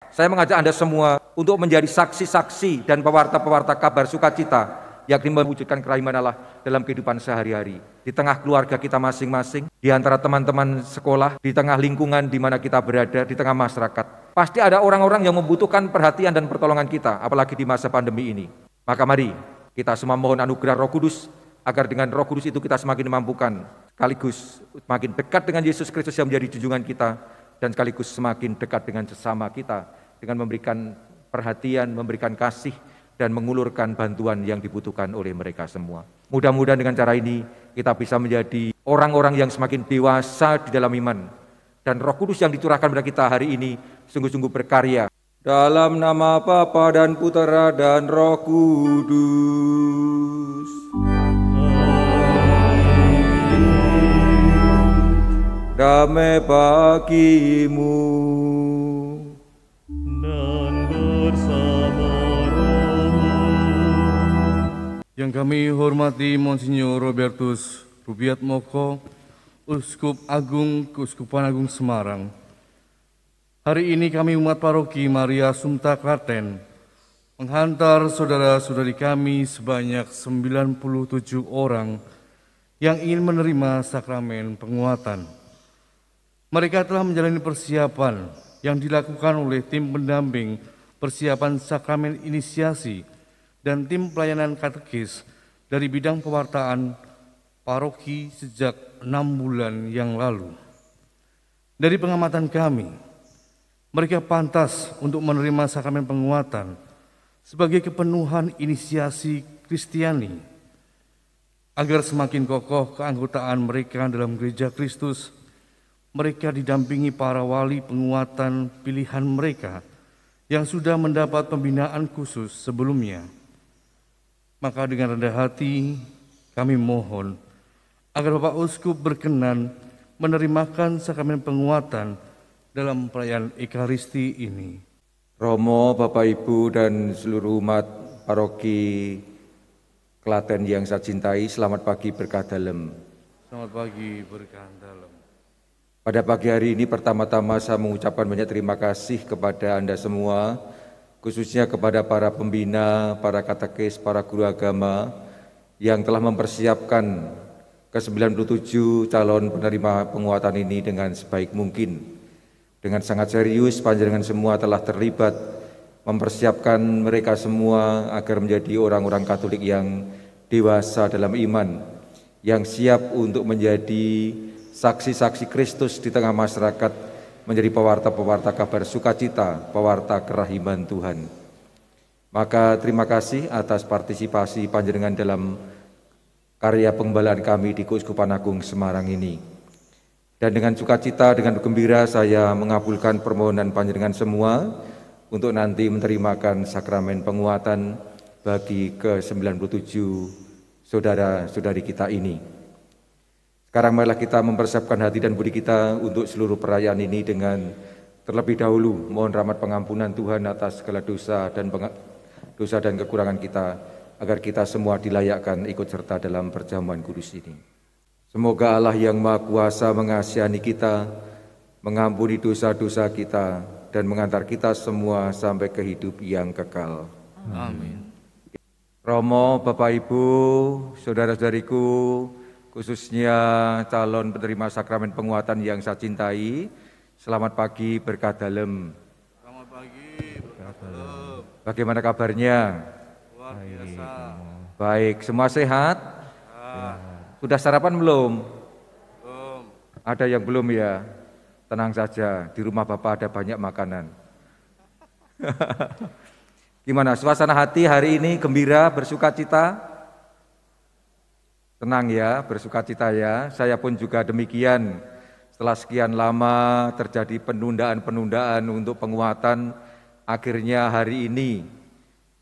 Saya mengajak Anda semua untuk menjadi saksi-saksi dan pewarta-pewarta kabar sukacita, yakni mewujudkan kerahiman Allah dalam kehidupan sehari-hari. Di tengah keluarga kita masing-masing, di antara teman-teman sekolah, di tengah lingkungan di mana kita berada, di tengah masyarakat. Pasti ada orang-orang yang membutuhkan perhatian dan pertolongan kita, apalagi di masa pandemi ini. Maka mari kita semua mohon anugerah Roh Kudus, agar dengan Roh Kudus itu kita semakin dimampukan, sekaligus semakin dekat dengan Yesus Kristus yang menjadi junjungan kita, dan sekaligus semakin dekat dengan sesama kita, dengan memberikan perhatian, memberikan kasih, dan mengulurkan bantuan yang dibutuhkan oleh mereka semua. Mudah-mudahan dengan cara ini kita bisa menjadi orang-orang yang semakin dewasa di dalam iman, dan Roh Kudus yang dicurahkan pada kita hari ini sungguh-sungguh berkarya. Dalam nama Bapa dan Putera dan Roh Kudus. Damai bagimu dan bersama rohmu. Yang kami hormati Monsinyur Robertus Rubiat Moko, Uskup Agung Keuskupan Agung Semarang. Hari ini kami umat paroki Maria Assumpta Klaten menghantar saudara-saudari kami sebanyak 97 orang yang ingin menerima sakramen penguatan. Mereka telah menjalani persiapan yang dilakukan oleh tim pendamping persiapan sakramen inisiasi dan tim pelayanan katekis dari bidang pewartaan paroki sejak 6 bulan yang lalu. Dari pengamatan kami, mereka pantas untuk menerima sakramen penguatan sebagai kepenuhan inisiasi Kristiani, agar semakin kokoh keanggotaan mereka dalam gereja Kristus. Mereka didampingi para wali penguatan pilihan mereka yang sudah mendapat pembinaan khusus sebelumnya. Maka dengan rendah hati kami mohon agar Bapak Uskup berkenan menerimakan sakramen penguatan dalam perayaan Ekaristi ini. Romo, Bapak Ibu dan seluruh umat paroki Klaten yang saya cintai, selamat pagi berkah dalem. Selamat pagi berkah dalem. Pada pagi hari ini pertama-tama saya mengucapkan banyak terima kasih kepada Anda semua, khususnya kepada para pembina, para katekis, para guru agama yang telah mempersiapkan ke-97 calon penerima penguatan ini dengan sebaik mungkin. Dengan sangat serius, panjenengan semua telah terlibat mempersiapkan mereka semua agar menjadi orang-orang Katolik yang dewasa dalam iman, yang siap untuk menjadi saksi-saksi Kristus di tengah masyarakat, menjadi pewarta-pewarta kabar sukacita, pewarta kerahiman Tuhan. Maka terima kasih atas partisipasi panjenengan dalam karya penggembalaan kami di Keuskupan Agung Semarang ini. Dan dengan sukacita, dengan gembira saya mengabulkan permohonan panjenengan semua untuk nanti menerimakan sakramen penguatan bagi ke-97 saudara-saudari kita ini. Sekarang marilah kita mempersiapkan hati dan budi kita untuk seluruh perayaan ini dengan terlebih dahulu mohon rahmat pengampunan Tuhan atas segala dosa dan kekurangan kita, agar kita semua dilayakkan ikut serta dalam perjamuan kudus ini. Semoga Allah yang Maha Kuasa mengasihani kita, mengampuni dosa-dosa kita, dan mengantar kita semua sampai ke hidup yang kekal. Amin. Romo, Bapak Ibu, saudara-saudariku, khususnya calon penerima sakramen penguatan yang saya cintai, selamat pagi berkah dalem. Selamat pagi berkah dalem. Bagaimana kabarnya? Luar biasa. Baik, semua sehat? Sudah sarapan belum? Belum. Ada yang belum ya? Tenang saja, di rumah Bapak ada banyak makanan. Gimana suasana hati hari ini? Gembira, bersukacita? Tenang ya, bersukacita ya. Saya pun juga demikian. Setelah sekian lama terjadi penundaan-penundaan untuk penguatan, akhirnya hari ini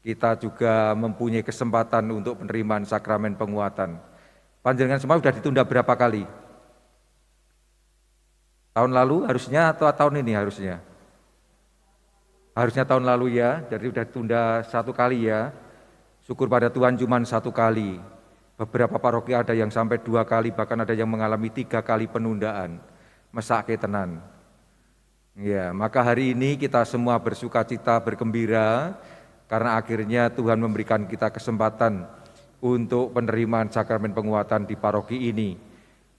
kita juga mempunyai kesempatan untuk penerimaan sakramen penguatan. Panjenengan semua sudah ditunda berapa kali? Tahun lalu harusnya atau tahun ini harusnya? Harusnya tahun lalu ya, jadi sudah ditunda 1 kali ya. Syukur pada Tuhan cuma 1 kali. Beberapa paroki ada yang sampai 2 kali, bahkan ada yang mengalami 3 kali penundaan. Mesake tenan. Ya, maka hari ini kita semua bersukacita, bergembira karena akhirnya Tuhan memberikan kita kesempatan untuk penerimaan sakramen penguatan di paroki ini.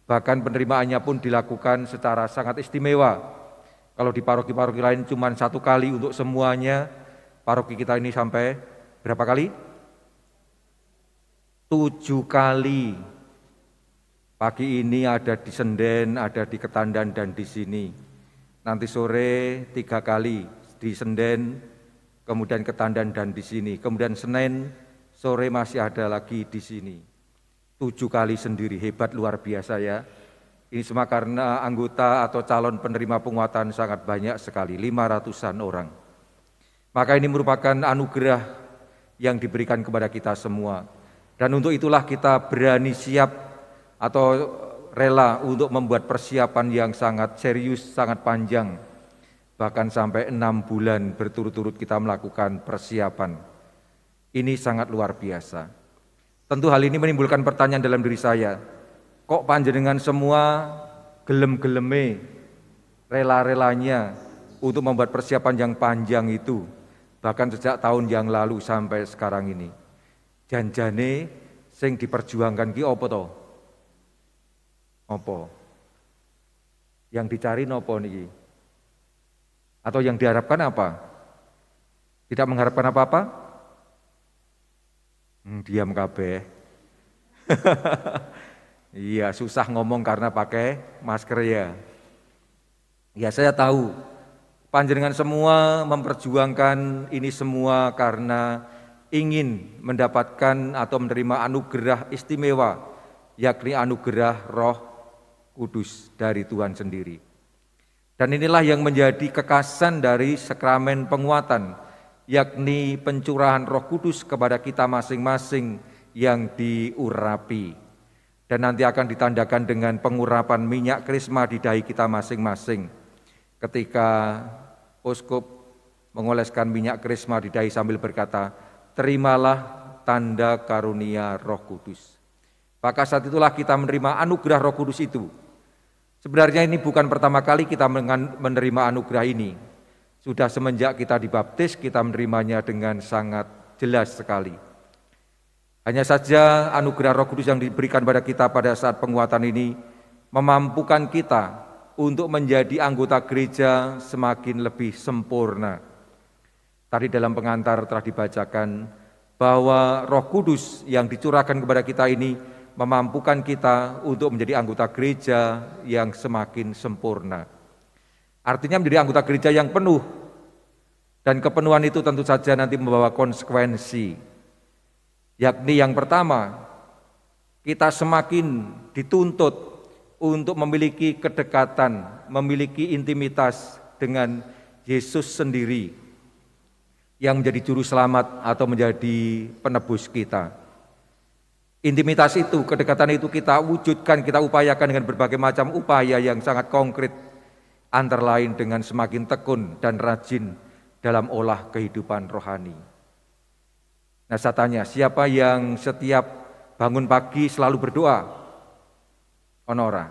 Bahkan penerimaannya pun dilakukan secara sangat istimewa. Kalau di paroki-paroki lain cuma 1 kali untuk semuanya, paroki kita ini sampai berapa kali? 7 kali. Pagi ini ada di Senden, ada di Ketandan dan di sini. Nanti sore 3 kali di Senden, kemudian Ketandan dan di sini. Kemudian Senin sore masih ada lagi di sini. 7 kali sendiri, hebat luar biasa ya. Ini semua karena anggota atau calon penerima penguatan sangat banyak sekali, 500-an orang. Maka ini merupakan anugerah yang diberikan kepada kita semua. Dan untuk itulah kita berani siap atau rela untuk membuat persiapan yang sangat serius, sangat panjang. Bahkan sampai 6 bulan berturut-turut kita melakukan persiapan. Ini sangat luar biasa. Tentu hal ini menimbulkan pertanyaan dalam diri saya. Kok panjenengan semua gelem-geleme, rela-relanya untuk membuat persiapan yang panjang itu. Bahkan sejak tahun yang lalu sampai sekarang ini. Janjane sing diperjuangkan ki apa to? Apa? Yang dicari nopo niki? Atau yang diharapkan apa? Tidak mengharapkan apa-apa? Diam kabeh. Iya, susah ngomong karena pakai masker ya. Ya, saya tahu. Panjenengan semua memperjuangkan ini semua karena ingin mendapatkan atau menerima anugerah istimewa, yakni anugerah Roh Kudus dari Tuhan sendiri. Dan inilah yang menjadi kekasan dari sakramen penguatan, yakni pencurahan Roh Kudus kepada kita masing-masing yang diurapi. Dan nanti akan ditandakan dengan pengurapan minyak krisma di dahi kita masing-masing. Ketika uskup mengoleskan minyak krisma di dahi sambil berkata, terimalah tanda karunia Roh Kudus. Maka saat itulah kita menerima anugerah Roh Kudus itu. Sebenarnya ini bukan pertama kali kita menerima anugerah ini. Sudah semenjak kita dibaptis, kita menerimanya dengan sangat jelas sekali. Hanya saja anugerah Roh Kudus yang diberikan pada kita pada saat penguatan ini memampukan kita untuk menjadi anggota gereja semakin lebih sempurna. Tadi dalam pengantar telah dibacakan bahwa Roh Kudus yang dicurahkan kepada kita ini memampukan kita untuk menjadi anggota gereja yang semakin sempurna. Artinya menjadi anggota gereja yang penuh. Dan kepenuhan itu tentu saja nanti membawa konsekuensi. Yakni yang pertama, kita semakin dituntut untuk memiliki kedekatan, memiliki intimitas dengan Yesus sendiri yang menjadi juru selamat atau menjadi penebus kita. Intimitas itu, kedekatan itu kita wujudkan, kita upayakan dengan berbagai macam upaya yang sangat konkret, antara lain dengan semakin tekun dan rajin dalam olah kehidupan rohani. Nah, saya tanya, siapa yang setiap bangun pagi selalu berdoa? Ono ora?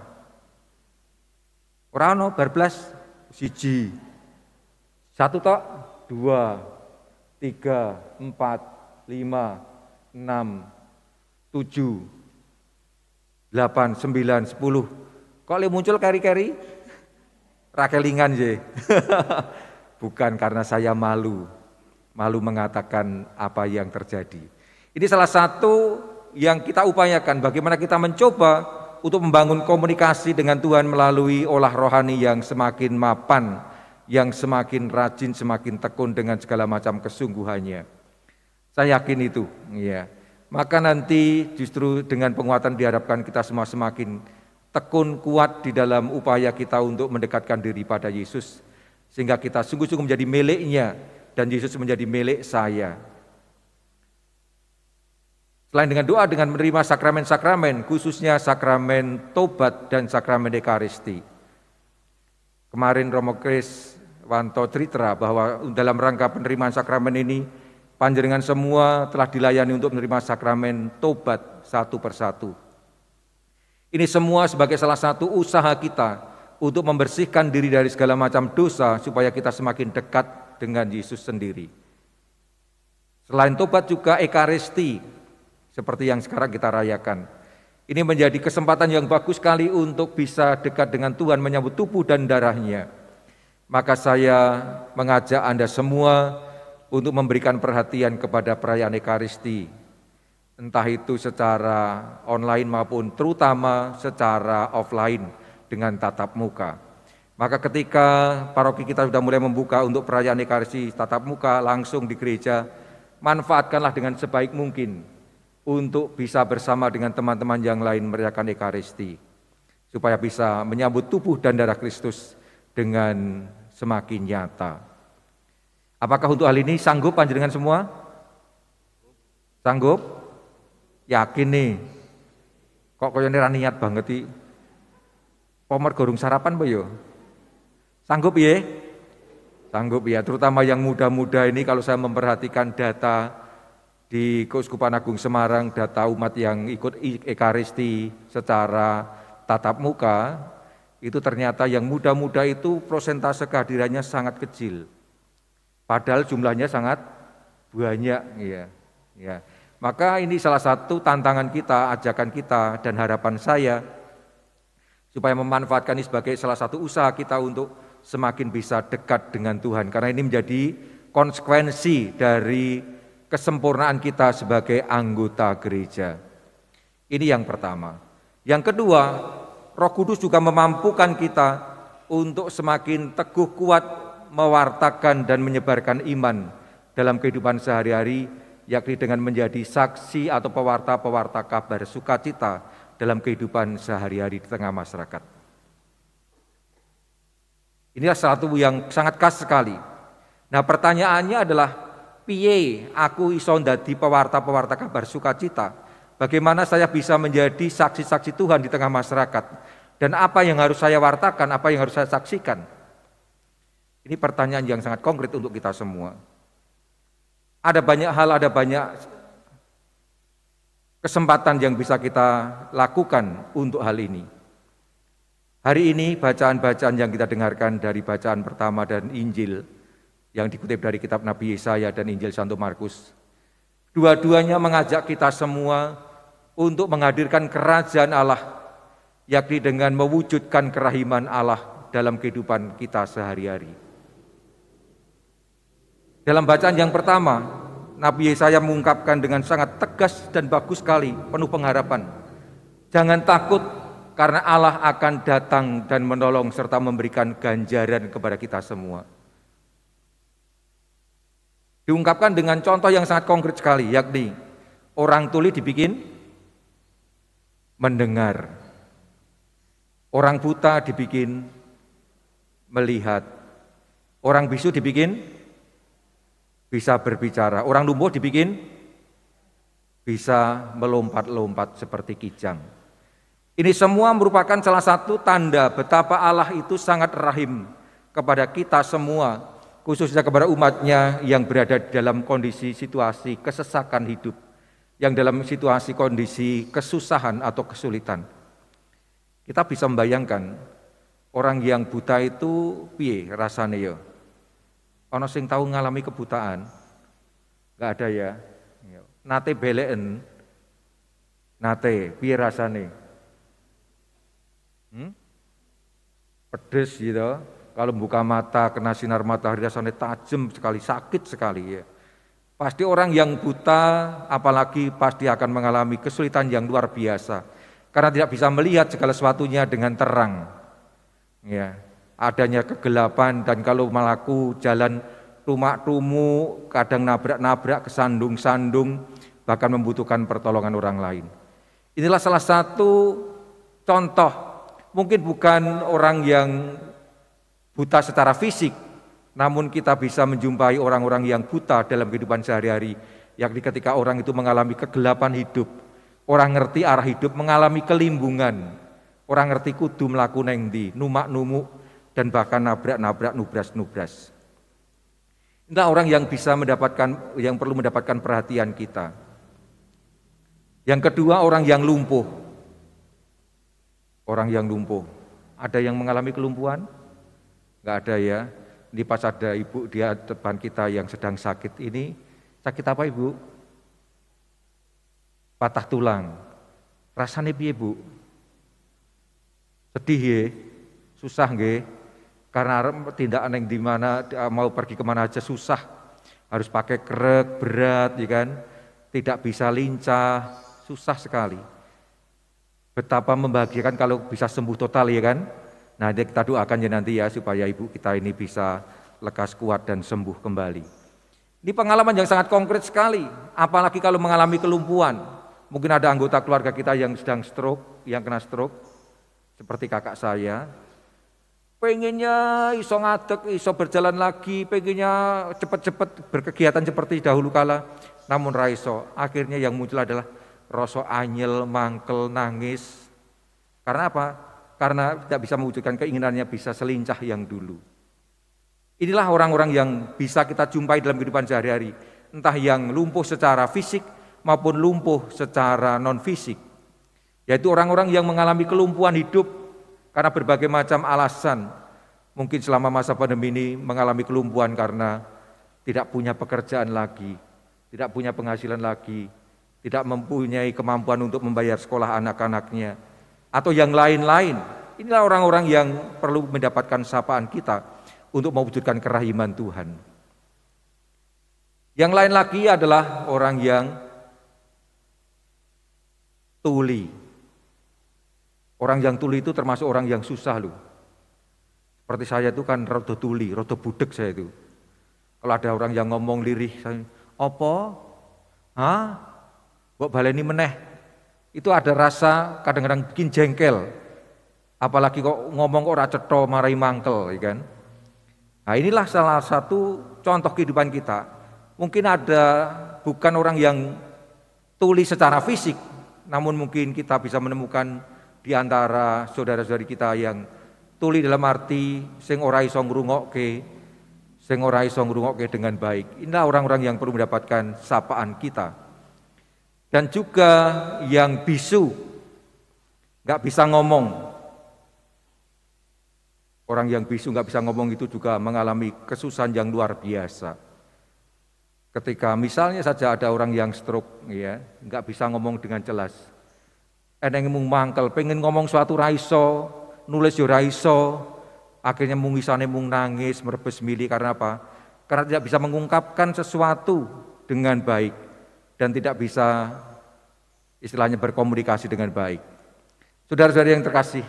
Ora ono, barblas, 1, 1 tok, 2, 3, 4, 5, 6, 7, 8, 9, 10. Kok muncul keri-keri? Rakelingan je. Bukan karena saya malu mengatakan apa yang terjadi. Ini salah satu yang kita upayakan, bagaimana kita mencoba untuk membangun komunikasi dengan Tuhan melalui olah rohani yang semakin mapan, yang semakin rajin, semakin tekun dengan segala macam kesungguhannya. Saya yakin itu, ya. Maka nanti justru dengan penguatan diharapkan kita semua semakin tekun, kuat di dalam upaya kita untuk mendekatkan diri pada Yesus. Sehingga kita sungguh-sungguh menjadi miliknya dan Yesus menjadi milik saya. Selain dengan doa, dengan menerima sakramen-sakramen, khususnya sakramen tobat dan sakramen ekaristi. Kemarin Romo Kris Wanto cerita bahwa dalam rangka penerimaan sakramen ini, panjenengan semua telah dilayani untuk menerima sakramen tobat satu persatu. Ini semua sebagai salah satu usaha kita untuk membersihkan diri dari segala macam dosa supaya kita semakin dekat dengan Yesus sendiri. Selain tobat juga Ekaristi, seperti yang sekarang kita rayakan. Ini menjadi kesempatan yang bagus sekali untuk bisa dekat dengan Tuhan, menyambut tubuh dan darahnya. Maka saya mengajak Anda semua untuk memberikan perhatian kepada perayaan Ekaristi, entah itu secara online maupun terutama secara offline dengan tatap muka. Maka ketika paroki kita sudah mulai membuka untuk perayaan Ekaristi tatap muka langsung di gereja, manfaatkanlah dengan sebaik mungkin untuk bisa bersama dengan teman-teman yang lain merayakan Ekaristi, supaya bisa menyambut tubuh dan darah Kristus dengan semakin nyata. Apakah untuk hal ini sanggup panjenengan semua? Sanggup? Yakin nih? Kok koyo ra niat banget iki? Pomer gorong sarapan apa yo? Sanggup ya? Sanggup ya, terutama yang muda-muda ini kalau saya memperhatikan data di Keuskupan Agung Semarang, data umat yang ikut Ekaristi secara tatap muka, itu ternyata yang muda-muda itu prosentase kehadirannya sangat kecil. Padahal jumlahnya sangat banyak. Ya. Maka ini salah satu tantangan kita, ajakan kita, dan harapan saya, supaya memanfaatkan ini sebagai salah satu usaha kita untuk semakin bisa dekat dengan Tuhan. Karena ini menjadi konsekuensi dari kesempurnaan kita sebagai anggota gereja. Ini yang pertama. Yang kedua, Roh Kudus juga memampukan kita untuk semakin teguh kuat mewartakan dan menyebarkan iman dalam kehidupan sehari-hari, yakni dengan menjadi saksi atau pewarta-pewarta kabar sukacita dalam kehidupan sehari-hari di tengah masyarakat. Inilah satu yang sangat khas sekali. Nah, pertanyaannya adalah, piye aku iso dadi pewarta-pewarta kabar sukacita? Bagaimana saya bisa menjadi saksi-saksi Tuhan di tengah masyarakat? Dan apa yang harus saya wartakan, apa yang harus saya saksikan? Ini pertanyaan yang sangat konkret untuk kita semua. Ada banyak hal, ada banyak kesempatan yang bisa kita lakukan untuk hal ini. Hari ini bacaan-bacaan yang kita dengarkan dari bacaan pertama dan Injil yang dikutip dari kitab Nabi Yesaya dan Injil Santo Markus, dua-duanya mengajak kita semua untuk menghadirkan kerajaan Allah, yakni dengan mewujudkan kerahiman Allah dalam kehidupan kita sehari-hari. Dalam bacaan yang pertama, Nabi Yesaya mengungkapkan dengan sangat tegas dan bagus sekali, penuh pengharapan. Jangan takut, karena Allah akan datang dan menolong serta memberikan ganjaran kepada kita semua. Diungkapkan dengan contoh yang sangat konkret sekali, yakni orang tuli dibikin mendengar, orang buta dibikin melihat, orang bisu dibikin bisa berbicara, orang lumpuh dibikin bisa melompat-lompat seperti kijang. Ini semua merupakan salah satu tanda betapa Allah itu sangat rahim kepada kita semua, khususnya kepada umatnya yang berada dalam kondisi situasi kesesakan hidup, yang dalam situasi kondisi kesusahan atau kesulitan. Kita bisa membayangkan orang yang buta itu piye rasane ya? Ana sing tahu ngalami kebutaan? Enggak ada ya. Nate beleken. Nate piye rasane? Pedes gitu. Kalau buka mata kena sinar matahari rasanya tajam sekali, sakit sekali ya. Pasti orang yang buta apalagi pasti akan mengalami kesulitan yang luar biasa karena tidak bisa melihat segala sesuatunya dengan terang. Ya, adanya kegelapan dan kalau melaku jalan tumak-tumu, kadang nabrak-nabrak, kesandung-sandung, bahkan membutuhkan pertolongan orang lain. Inilah salah satu contoh, mungkin bukan orang yang buta secara fisik, namun kita bisa menjumpai orang-orang yang buta dalam kehidupan sehari-hari, yakni ketika orang itu mengalami kegelapan hidup, orang ngerti arah hidup, mengalami kelimbungan, orang ngerti kudu mlaku neng ndi, numak-numuk, dan bahkan nabrak-nabrak, nubras-nubras. Inilah orang yang bisa mendapatkan, yang perlu mendapatkan perhatian kita. Yang kedua, orang yang lumpuh. Orang yang lumpuh. Ada yang mengalami kelumpuhan? Enggak ada ya. Ini pas ada ibu di depan kita yang sedang sakit ini. Sakit apa ibu? Patah tulang. Rasanya piye bu? Sedih ya? Susah nggih? Karena tindakan yang dimana mau pergi kemana aja susah. Harus pakai krek, berat ya kan? Tidak bisa lincah, susah sekali. Betapa membahagiakan kalau bisa sembuh total ya kan? Nah, kita doakan ya nanti ya supaya ibu kita ini bisa lekas kuat dan sembuh kembali. Ini pengalaman yang sangat konkret sekali, apalagi kalau mengalami kelumpuhan. Mungkin ada anggota keluarga kita yang sedang stroke, yang kena stroke, seperti kakak saya. Pengennya iso ngadeg, iso berjalan lagi, pengennya cepat-cepat berkegiatan seperti dahulu kala, namun raiso. Akhirnya yang muncul adalah rasa anyel, mangkel, nangis. Karena apa? Karena tidak bisa mewujudkan keinginannya bisa selincah yang dulu. Inilah orang-orang yang bisa kita jumpai dalam kehidupan sehari-hari, entah yang lumpuh secara fisik maupun lumpuh secara non-fisik, yaitu orang-orang yang mengalami kelumpuhan hidup karena berbagai macam alasan. Mungkin selama masa pandemi ini mengalami kelumpuhan karena tidak punya pekerjaan lagi, tidak punya penghasilan lagi, tidak mempunyai kemampuan untuk membayar sekolah anak-anaknya, atau yang lain-lain. Inilah orang-orang yang perlu mendapatkan sapaan kita untuk mewujudkan kerahiman Tuhan. Yang lain lagi adalah orang yang tuli. Orang yang tuli itu termasuk orang yang susah loh. Seperti saya itu kan rada tuli, rada budek saya itu. Kalau ada orang yang ngomong lirih, saya, "Apa? Hah? Mbok baleni meneh." Itu ada rasa kadang-kadang bikin jengkel. Apalagi kok ngomong kok ora cetha marai mangkel, ya kan? Nah, inilah salah satu contoh kehidupan kita. Mungkin ada bukan orang yang tuli secara fisik, namun mungkin kita bisa menemukan di antara saudara-saudari kita yang tuli dalam arti sing ora iso ngrungokke dengan baik. Inilah orang-orang yang perlu mendapatkan sapaan kita. Dan juga yang bisu, nggak bisa ngomong. Orang yang bisu nggak bisa ngomong itu juga mengalami kesusahan yang luar biasa. Ketika misalnya saja ada orang yang stroke, ya, nggak bisa ngomong dengan jelas. Eneng mung mangkel, pengen ngomong suatu raiso, nulis yo raiso, akhirnya mung wisane mung nangis, merebes mili karena apa? Karena tidak bisa mengungkapkan sesuatu dengan baik. Dan tidak bisa istilahnya berkomunikasi dengan baik. Saudara-saudara yang terkasih,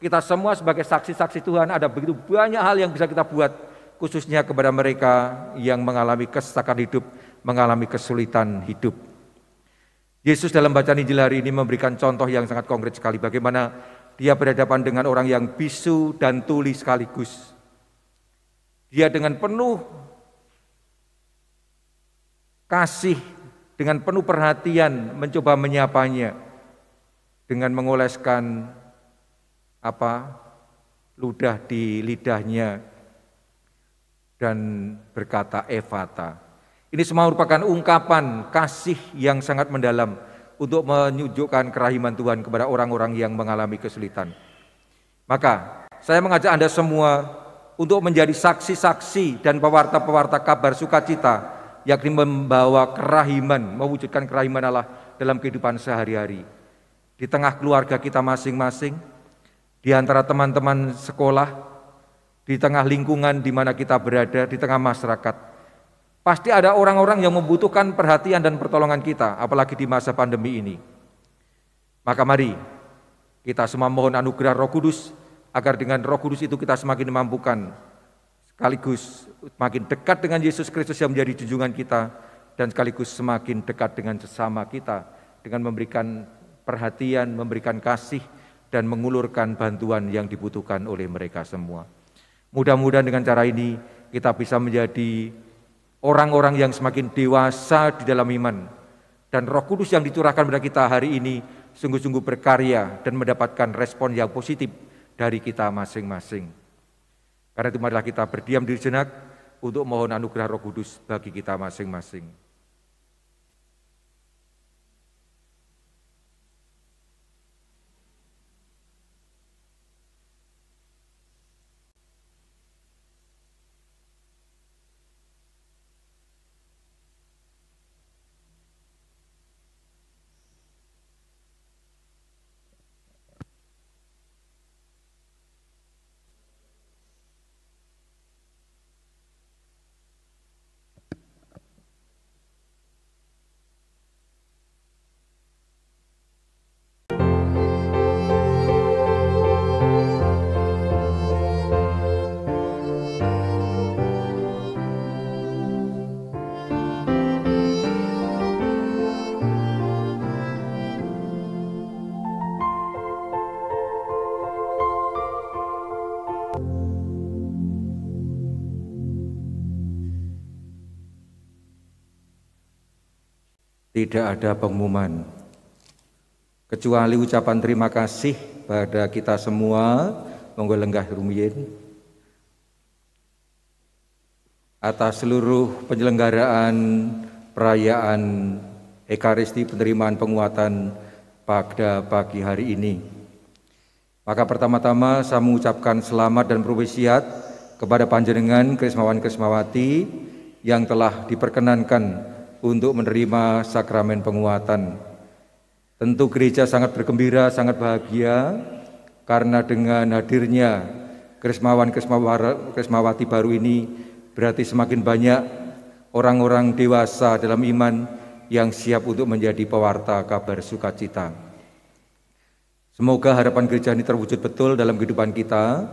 kita semua sebagai saksi-saksi Tuhan ada begitu banyak hal yang bisa kita buat, khususnya kepada mereka yang mengalami kesesakan hidup, mengalami kesulitan hidup. Yesus dalam bacaan Injil hari ini memberikan contoh yang sangat konkret sekali, bagaimana dia berhadapan dengan orang yang bisu dan tuli sekaligus. Dia dengan penuh kasih, dengan penuh perhatian mencoba menyapanya dengan mengoleskan ludah di lidahnya dan berkata Efata. Ini semua merupakan ungkapan kasih yang sangat mendalam untuk menunjukkan kerahiman Tuhan kepada orang-orang yang mengalami kesulitan. Maka saya mengajak Anda semua untuk menjadi saksi-saksi dan pewarta-pewarta kabar sukacita, yakni membawa kerahiman, mewujudkan kerahiman Allah dalam kehidupan sehari-hari. Di tengah keluarga kita masing-masing, di antara teman-teman sekolah, di tengah lingkungan di mana kita berada, di tengah masyarakat. Pasti ada orang-orang yang membutuhkan perhatian dan pertolongan kita, apalagi di masa pandemi ini. Maka mari kita semua mohon anugerah Roh Kudus, agar dengan Roh Kudus itu kita semakin dimampukan, sekaligus makin dekat dengan Yesus Kristus yang menjadi junjungan kita, dan sekaligus semakin dekat dengan sesama kita dengan memberikan perhatian, memberikan kasih, dan mengulurkan bantuan yang dibutuhkan oleh mereka semua. Mudah-mudahan dengan cara ini kita bisa menjadi orang-orang yang semakin dewasa di dalam iman, dan Roh Kudus yang dicurahkan pada kita hari ini sungguh-sungguh berkarya dan mendapatkan respon yang positif dari kita masing-masing. Karena itu marilah kita berdiam diri sejenak untuk mohon anugerah Roh Kudus bagi kita masing-masing. Tidak ada pengumuman, kecuali ucapan terima kasih pada kita semua, monggo lenggah rumiyin, atas seluruh penyelenggaraan perayaan Ekaristi penerimaan penguatan pada pagi hari ini. Maka pertama-tama saya mengucapkan selamat dan propesiat kepada panjenengan Krismawan Krismawati yang telah diperkenankan untuk menerima sakramen penguatan. Tentu gereja sangat bergembira, sangat bahagia karena dengan hadirnya Krismawan Krismawati baru ini berarti semakin banyak orang-orang dewasa dalam iman yang siap untuk menjadi pewarta kabar sukacita. Semoga harapan gereja ini terwujud betul dalam kehidupan kita,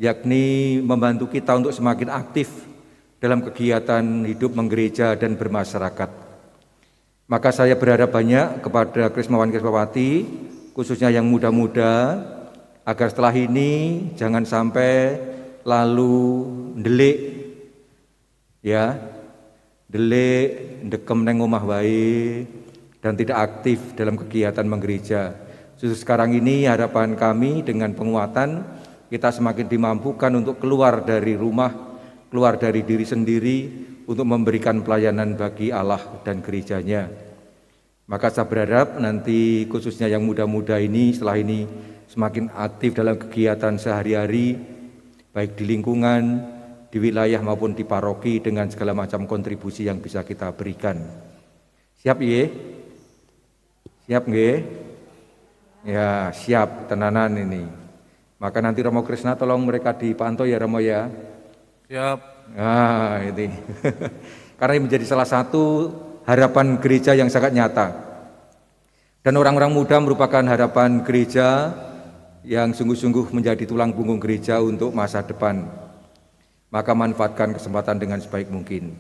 yakni membantu kita untuk semakin aktif dalam kegiatan hidup menggereja dan bermasyarakat. Maka saya berharap banyak kepada Krismawan Krismawati, khususnya yang muda-muda, agar setelah ini jangan sampai lalu ndelik, ya, delik, ndekem neng omah wae, dan tidak aktif dalam kegiatan menggereja. Justru sekarang ini harapan kami dengan penguatan kita semakin dimampukan untuk keluar dari rumah, keluar dari diri sendiri untuk memberikan pelayanan bagi Allah dan gerejanya. Maka saya berharap nanti khususnya yang muda-muda ini setelah ini semakin aktif dalam kegiatan sehari-hari, baik di lingkungan, di wilayah maupun di paroki dengan segala macam kontribusi yang bisa kita berikan. Siap ye? Siap nggih? Ya, siap tenanan ini. Maka nanti Romo Krisna tolong mereka dipantau ya Romo ya. Siap. Nah, ini. Karena ini menjadi salah satu harapan gereja yang sangat nyata. Dan orang-orang muda merupakan harapan gereja yang sungguh-sungguh menjadi tulang punggung gereja untuk masa depan. Maka manfaatkan kesempatan dengan sebaik mungkin.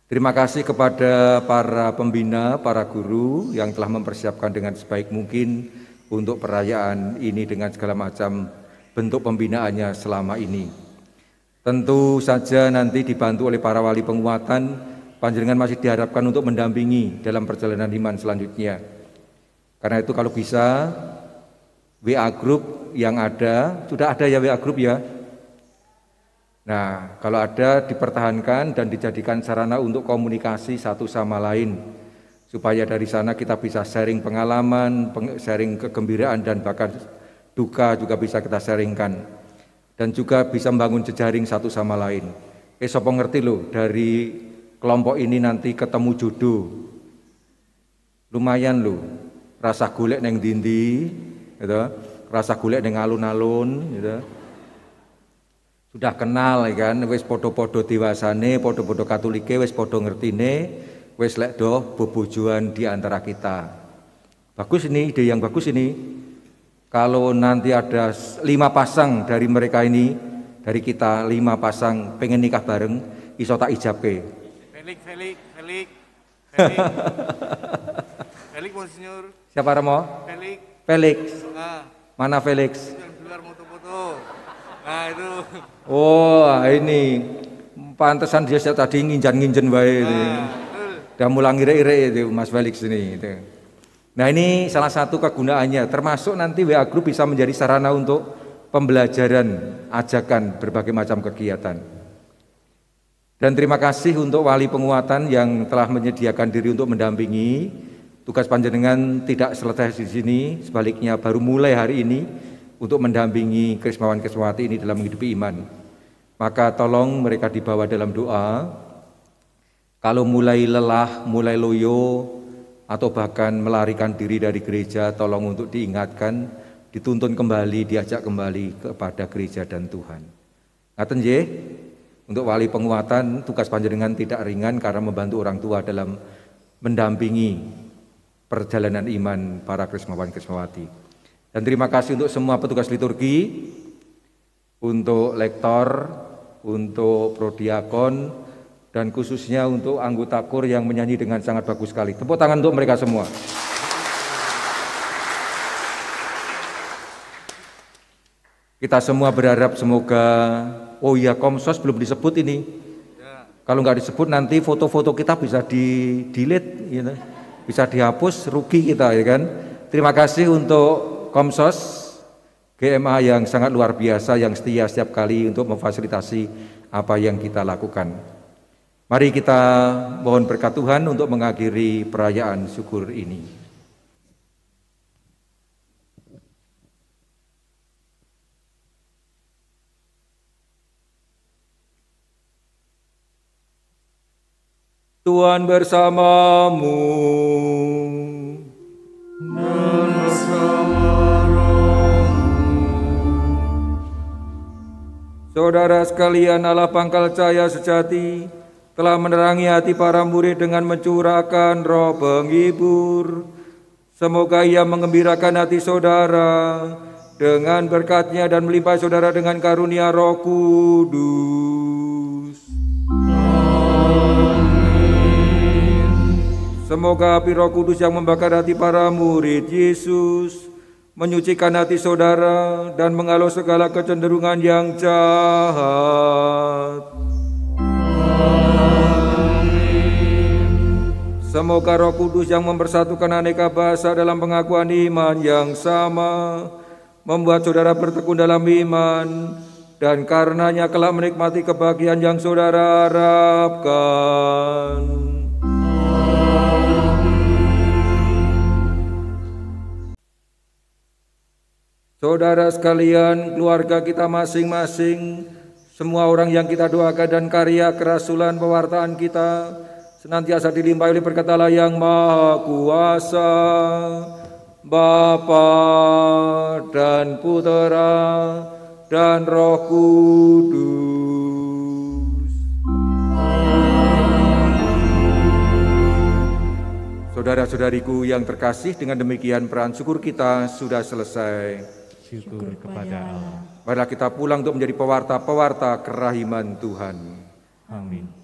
Terima kasih kepada para pembina, para guru yang telah mempersiapkan dengan sebaik mungkin untuk perayaan ini dengan segala macam bentuk pembinaannya selama ini. Tentu saja nanti dibantu oleh para wali penguatan, panjenengan masih diharapkan untuk mendampingi dalam perjalanan iman selanjutnya. Karena itu kalau bisa WA group yang ada, sudah ada ya WA group ya? Nah, kalau ada dipertahankan dan dijadikan sarana untuk komunikasi satu sama lain, supaya dari sana kita bisa sharing pengalaman, sharing kegembiraan dan bahkan duka juga bisa kita sharingkan, dan juga bisa membangun jejaring satu sama lain. Sopo ngerti loh, dari kelompok ini nanti ketemu jodoh, lumayan loh, rasa golek neng dindi, gitu, rasa golek neng alun-alun, gitu. Sudah kenal ya kan, wis podo-podo dewasane, podo-podo katolike, wis podo ngertine, wis lek doh bobojoan di antara kita. Bagus ini, ide yang bagus ini. Kalau nanti ada 5 pasang dari mereka ini, dari kita 5 pasang pengen nikah bareng, iso tak ijabke. Felix. Felix Monsinyur. Siapa Romo? Felix. Nah, Mana Felix? yang gelar foto-foto. Nah itu. Oh ini pantesan dia tadi nginjan-nginjen wae. Udah mulai ire-ire itu Mas Felix ini. Itu. Nah ini salah satu kegunaannya, termasuk nanti WA Group bisa menjadi sarana untuk pembelajaran, ajakan berbagai macam kegiatan. Dan terima kasih untuk wali penguatan yang telah menyediakan diri untuk mendampingi. Tugas panjenengan tidak selesai di sini, sebaliknya baru mulai hari ini untuk mendampingi Krismawan Krismawati ini dalam menghidupi iman. Maka tolong mereka dibawa dalam doa. Kalau mulai lelah, mulai loyo, atau bahkan melarikan diri dari gereja, tolong untuk diingatkan, dituntun kembali, diajak kembali kepada gereja dan Tuhan. Ngaten nggih, untuk wali penguatan tugas panjenengan tidak ringan karena membantu orang tua dalam mendampingi perjalanan iman para Krismawan Krismawati. Dan terima kasih untuk semua petugas liturgi, untuk lektor, untuk prodiakon, dan khususnya untuk anggota KUR yang menyanyi dengan sangat bagus sekali. Tepuk tangan untuk mereka semua. Kita semua berharap semoga, oh iya Komsos belum disebut ini. Kalau nggak disebut nanti foto-foto kita bisa di-delete, gitu. bisa dihapus, rugi kita ya kan. Terima kasih untuk Komsos GMA yang sangat luar biasa, yang setia setiap kali untuk memfasilitasi apa yang kita lakukan. Mari kita mohon berkat Tuhan untuk mengakhiri perayaan syukur ini. Tuhan bersamamu. Dan bersama rohmu. Saudara sekalian, Allah pangkal cahaya sejati telah menerangi hati para murid dengan mencurahkan roh penghibur. Semoga ia mengembirakan hati saudara dengan berkat-Nya dan melimpahi saudara dengan karunia Roh Kudus. Semoga api Roh Kudus yang membakar hati para murid Yesus menyucikan hati saudara dan menghalau segala kecenderungan yang jahat. Semoga Roh Kudus yang mempersatukan aneka bahasa dalam pengakuan iman yang sama membuat saudara bertekun dalam iman dan karenanya kelak menikmati kebahagiaan yang saudara harapkan. Saudara sekalian, keluarga kita masing-masing, semua orang yang kita doakan dan karya kerasulan pewartaan kita senantiasa dilimpahi oleh berkat Allah yang Maha Kuasa, Bapa dan Putera dan Roh Kudus. Saudara-saudariku yang terkasih, dengan demikian peran syukur kita sudah selesai. Syukur kepada Allah. Marilah kita pulang untuk menjadi pewarta-pewarta kerahiman Tuhan. Amin.